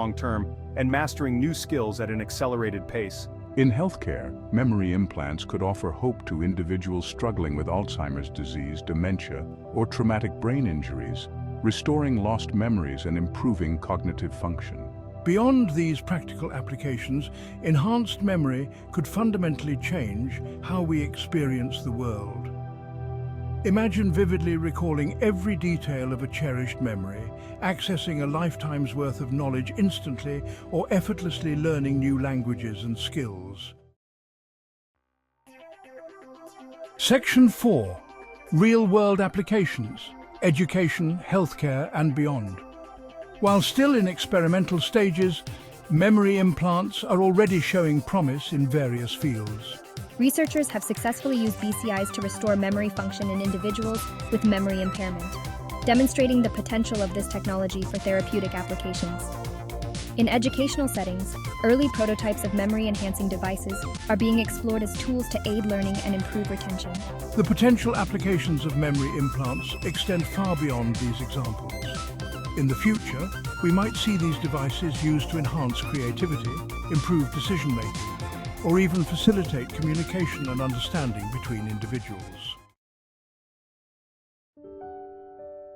long-term and mastering new skills at an accelerated pace. In healthcare, memory implants could offer hope to individuals struggling with Alzheimer's disease, dementia, or traumatic brain injuries, restoring lost memories and improving cognitive function. Beyond these practical applications, enhanced memory could fundamentally change how we experience the world. Imagine vividly recalling every detail of a cherished memory, accessing a lifetime's worth of knowledge instantly, or effortlessly learning new languages and skills. Section 4. Real-world applications, education, healthcare, and beyond. While still in experimental stages, memory implants are already showing promise in various fields. Researchers have successfully used BCIs to restore memory function in individuals with memory impairment, demonstrating the potential of this technology for therapeutic applications. In educational settings, early prototypes of memory-enhancing devices are being explored as tools to aid learning and improve retention. The potential applications of memory implants extend far beyond these examples. In the future, we might see these devices used to enhance creativity, improve decision-making, or even facilitate communication and understanding between individuals.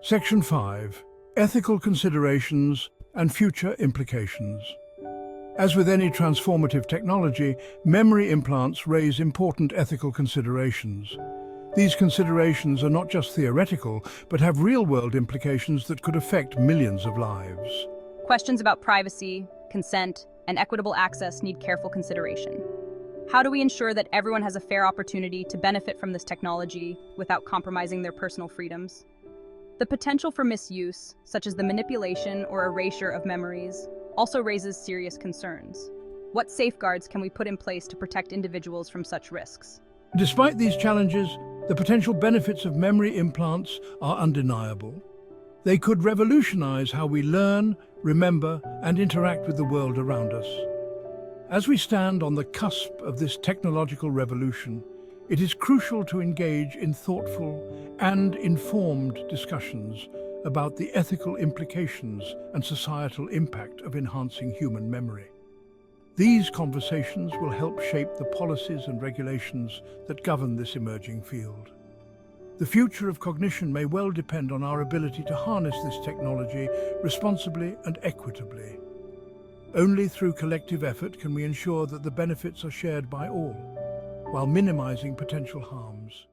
Section 5. Ethical considerations and future implications. As with any transformative technology, memory implants raise important ethical considerations. These considerations are not just theoretical, but have real-world implications that could affect millions of lives. Questions about privacy, consent, and equitable access need careful consideration. How do we ensure that everyone has a fair opportunity to benefit from this technology without compromising their personal freedoms? The potential for misuse, such as the manipulation or erasure of memories, also raises serious concerns. What safeguards can we put in place to protect individuals from such risks? Despite these challenges, the potential benefits of memory implants are undeniable. They could revolutionize how we learn, remember, and interact with the world around us. As we stand on the cusp of this technological revolution, it is crucial to engage in thoughtful and informed discussions about the ethical implications and societal impact of enhancing human memory. These conversations will help shape the policies and regulations that govern this emerging field. The future of cognition may well depend on our ability to harness this technology responsibly and equitably. Only through collective effort can we ensure that the benefits are shared by all, while minimizing potential harms.